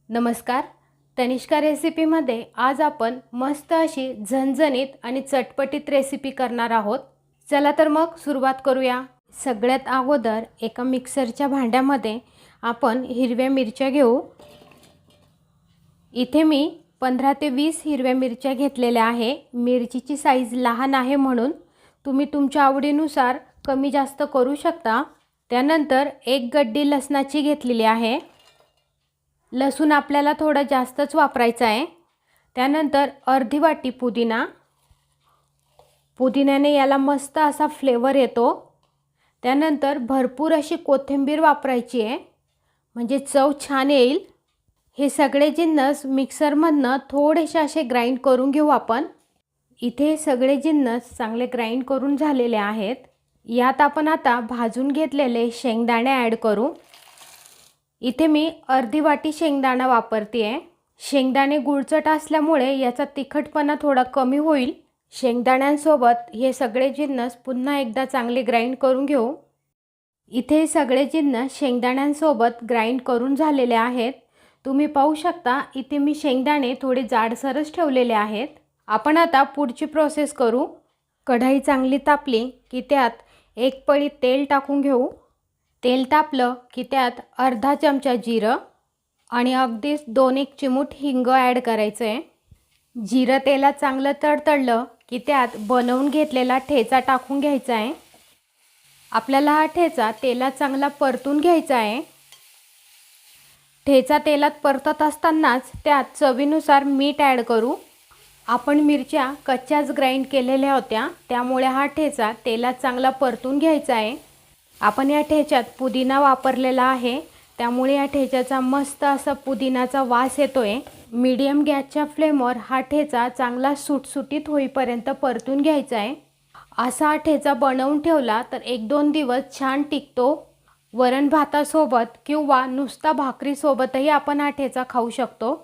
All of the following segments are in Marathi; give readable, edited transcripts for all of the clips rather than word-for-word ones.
नमस्कार. तनिष्का रेसिपीमध्ये आज आपण मस्त अशी झणझणीत आणि चटपटीत रेसिपी करणार आहोत. चला तर मग सुरुवात करूया. सगळ्यात अगोदर एका मिक्सरच्या भांड्यामध्ये आपण हिरव्या मिरच्या घेऊ. इथे मी 15 ते 20 हिरव्या मिरच्या घेतलेल्या आहे. मिरचीची साईज लहान आहे म्हणून तुम्ही तुमच्या आवडीनुसार कमी जास्त करू शकता. त्यानंतर एक गड्डी लसणाची घेतलेली आहे. लसूण आपल्याला थोडा जास्तच वापरायचा आहे. त्यानंतर अर्धी वाटी पुदिना. पुदिन्याने याला मस्त असा फ्लेवर येतो. त्यानंतर भरपूर अशी कोथिंबीर वापरायची आहे म्हणजे चव छान येईल. हे सगळे जिन्नस मिक्सरमधनं थोडेसे असे ग्राइंड करून घेऊ आपण. इथे सगळे जिन्नस चांगले ग्राइंड करून झालेले आहेत. यात आपण आता भाजून घेतलेले शेंगदाणे ॲड करू. इथे मी अर्धी वाटी शेंगदाणा वापरते आहे. शेंगदाणे गुळचट असल्यामुळे याचा तिखटपणा थोडा कमी होईल. शेंगदाण्यांसोबत हे सगळे जिन्नस पुन्हा एकदा चांगले ग्राइंड करून घेऊ. इथे सगळे जिन्नस शेंगदाण्यांसोबत ग्राइंड करून झालेले आहेत. तुम्ही पाहू शकता इथे मी शेंगदाणे थोडे जाडसरच ठेवलेले आहेत. आपण आता पुढची प्रोसेस करू. कढई चांगली तापली की त्यात एक पळी तेल टाकून घेऊ. तेल तापलं की त्यात अर्धा चमचा जिरं आणि अगदीच 2-1 चिमूट हिंग ॲड करायचं आहे. जिरं तेलात चांगलं तडतडलं की त्यात बनवून घेतलेला ठेचा टाकून घ्यायचा आहे. आपल्याला हा ठेचा तेलात चांगला परतून घ्यायचा आहे. ठेचा तेलात परतत असतानाच त्यात चवीनुसार मीठ ॲड करू. आपण मिरच्या कच्च्याच ग्राइंड केलेल्या होत्या त्यामुळे हा ठेचा तेलात चांगला परतून घ्यायचा आहे. आपण या ठेच्यात पुदिना वापरलेला आहे त्यामुळे या ठेच्याचा मस्त असा पुदिनाचा वास येतोय. मीडियम गॅसच्या फ्लेमवर हा ठेचा चांगला सुटसुटीत होईपर्यंत परतून घ्यायचा आहे. असा हा ठेचा बनवून ठेवला तर 1-2 दिवस छान टिकतो. वरण भातासोबत किंवा नुसता भाकरीसोबतही आपण हा ठेचा खाऊ शकतो.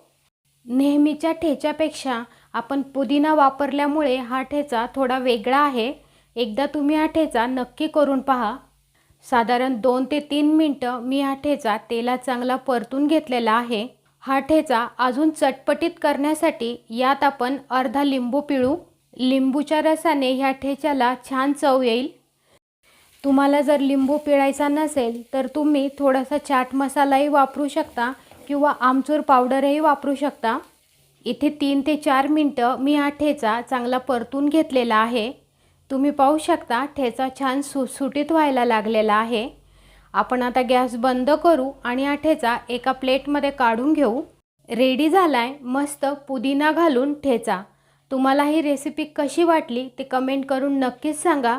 नेहमीच्या ठेच्यापेक्षा आपण पुदिना वापरल्यामुळे हा ठेचा थोडा वेगळा आहे. एकदा तुम्ही हा ठेचा नक्की करून पहा. साधारण 2 ते 3 मिनटं मी हा ठेचा तेलात चांगला परतून घेतलेला आहे. हा ठेचा अजून चटपटीत करण्यासाठी यात आपण अर्धा लिंबू पिळू. लिंबूच्या रसाने ह्या ठेच्याला छान चव येईल. तुम्हाला जर लिंबू पिळायचा नसेल तर तुम्ही थोडासा चाट मसालाही वापरू शकता किंवा आमचूर पावडरही वापरू शकता. इथे 3 ते 4 मिनटं मी हा ठेचा चांगला परतून घेतलेला आहे. तुम्ही पाहू शकता ठेचा छान सुटसुटीत व्हायला लागलेला आहे. आपण आता गॅस बंद करू आणि हा ठेचा एका प्लेटमध्ये काढून घेऊ. रेडी झालाय मस्त पुदिना घालून ठेचा. तुम्हाला ही रेसिपी कशी वाटली ते कमेंट करून नक्कीच सांगा.